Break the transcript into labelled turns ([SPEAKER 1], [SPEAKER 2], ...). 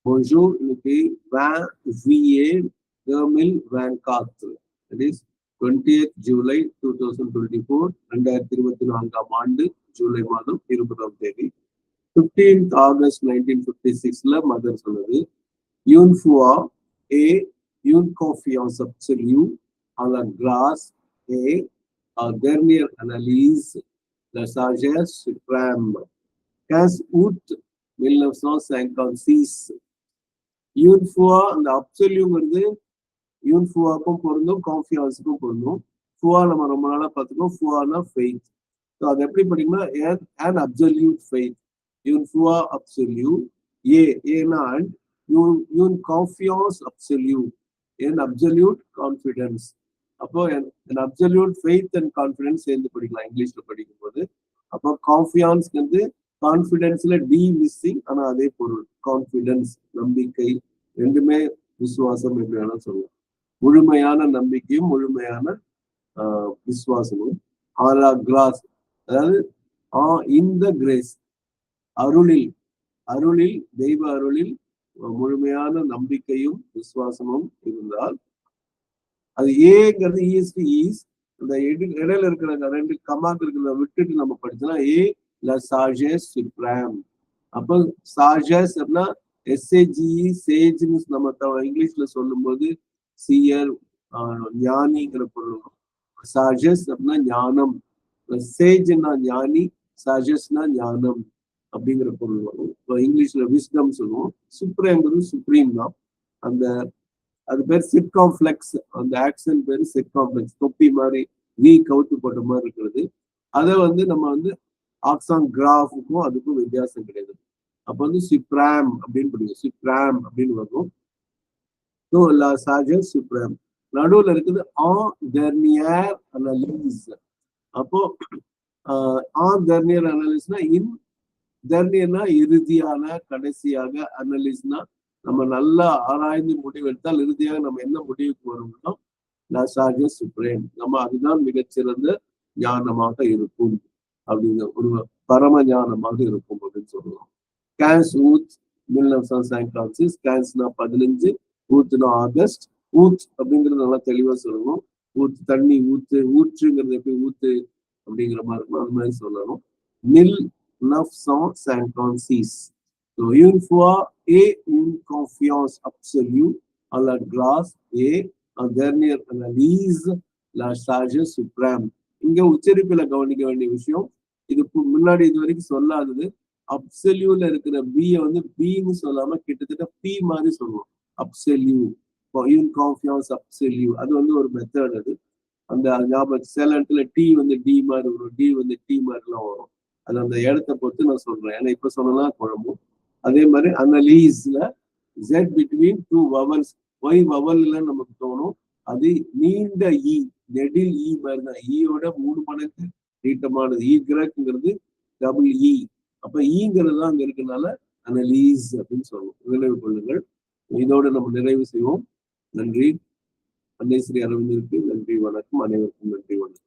[SPEAKER 1] Bonjour, இன்னைக்கு 20 VA Thermil Van Kath. That is 20th July 2024, 2024 ஆண்டு ஜூலை மாதம் 20ஆம் தேதி. 15th August 1956ல மதர் சொன்னது. Une fois et une confiance absolue à la grâce et à dernière analyse, la sagesse suprême. 15 août 1956. யூன்ஃபுவா அந்த அப்சல்யூங்கிறது யூன்ஃபுவாக்கும் பொருந்தும், கான்ஃபியான்ஸுக்கும் பொருந்தும். ஃபுவா நம்ம ரொம்ப நாளா பார்த்துக்கோம். ஃபுவானா ஃபெய்த். ஸோ அது எப்படி படிக்கணும்னா an absolute faith. யூன்ஃபுவா அப்சல்யூ. ஏன்னா அண்ட் யூன் கான்ஃபியான்ஸ் அப்சல்யூ. என் அப்சல்யூட் கான்ஃபிடன்ஸ். அப்போ என் அப்சல்யூட் ஃபெய்த் அண்ட் கான்ஃபிடன்ஸ் சேர்ந்து படிக்கலாம் இங்கிலீஷ்ல படிக்கும் போது. அப்போ கான்ஃபியான்ஸ்க்கு வந்து கான்ஃபிடன்ஸ்ல டி மிஸ்ஸிங், ஆனா அதே பொருள். கான்ஃபிடன்ஸ் நம்பிக்கை, ரெண்டுமே விசுவாசம் என்று வேணா சொல்லலாம். முழுமையான நம்பிக்கையும் முழுமையான விசுவாசமும். ஆலா கிராஸ், அதாவது இந்த கிரேஸ், அருளில் தெய்வ அருளில் முழுமையான நம்பிக்கையும் விசுவாசமும் இருந்தால், அது ஏங்கிறது ஈஸ் அந்த இடையில இருக்கிற ரெண்டு கமாக்கு இருக்கிறத விட்டுட்டு நம்ம படிச்சோம்னா la sagesse suprême. அப்போ சாஜஸ் அப்படின்னா SAGE சேஜ்னு நம்ம இங்கிலீஷ்ல சொல்லும்போது சியர் ஞானிங்கிற பொருள். சாஜஸ் அப்படின்னா ஞானம், சேஜ்னா ஞானி, சாஜஸ்னா ஞானம் அப்படிங்கிற பொருள் வரும். இப்போ இங்கிலீஷ்ல விஸ்டம் சொல்லுவோம். சுப்ரேம்ங்கிறது சுப்ரீம் தான். அந்த அது பேர் சிர்காம்ஃப்ளெக்ஸ். அந்த ஆக்சன் பேர் சிர்காம்ஃப்ளெக்ஸ். தொப்பி மாதிரி கவுத்து போட்ட மாதிரி இருக்கிறது. அதை வந்து நம்ம வந்து ஆக்சான் கிராஃபுக்கும் அதுக்கும் வித்தியாசம் கிடையாது. அப்போ வந்து சுப்ராம் அப்படின்னு படிக்கும். சுப்ராம் அப்படின்னு வரும். ஸோ லா சாஜஸ் சுப்ராம். நடுவில் இருக்குது dernière analyse. அப்போ dernière analyseனா dernièreனா இறுதியான, கடைசியாக. அனலிஸ்னா நம்ம நல்லா ஆராய்ந்து முடிவெடுத்தால் இறுதியாக நம்ம என்ன முடிவுக்கு வரும்னா லா சாஜஸ் சுப்ரேம். நம்ம அதுதான் மிகச்சிறந்த ஞானமாக இருக்கும், அப்படிங்கிற ஒரு பரம ஞானமாக இருக்கும் அப்படின்னு சொல்லலாம். 15 août 1956. 15னா 15, ஊத்துனா ஆகஸ்ட். ஊத் அப்படிங்கிறது நல்லா தெளிவா சொல்லணும். ஊத்து தண்ணி, ஊற்றுங்கிறது எப்படி ஊத்து அப்படிங்கிற மாதிரி இருக்கும், அது மாதிரி சொல்லணும். 1956. Une foi et une confiance absolue à la grâce et en dernière analyse la sagesse suprême. இங்க உச்சரிப்புல கவனிக்க வேண்டிய விஷயம், இது முன்னாடி இது வரைக்கும் சொல்லாதது. அப்சல்யூல இருக்கிற பிய வந்து பின்னு சொல்லாம கிட்டத்தட்ட பி மாதிரி சொல்லுவோம். அப்சல்யூ, கான்ஃபியான்ஸ் அப்சல்யூ. அது வந்து ஒரு மெத்தட். அது அந்த ஞாபகம். சில இடத்துல டி வந்து டி மாதிரி வரும், டி வந்து டி மாதிரிலாம் வரும். அது அந்த இடத்த பொறுத்து நான் சொல்றேன், ஏன்னா இப்ப சொன்னா குழம்பும். அதே மாதிரி அனலீஸ்ல ஜெட் பிட்வீன் டூ வவல்ஸ். ஒய் வவல்ல நமக்கு தோணும் அது நீண்ட இ, நெடில் இ மாதிரி தான். ஈயோட 3 மடங்கு நீட்டமானது. கிரக்ங்கிறது டபுள் இ. அப்ப ஈங்கிறது தான் அங்க இருக்கனால அனலீஸ் அப்படின்னு சொல்லுவோம். நினைவு கொள்ளுங்கள். இதோடு நம்ம நிறைவு செய்வோம். நன்றி. அன்னை ஸ்ரீ அரவிந்தருக்கு நன்றி, வணக்கம். அனைவருக்கும் நன்றி, வணக்கம்.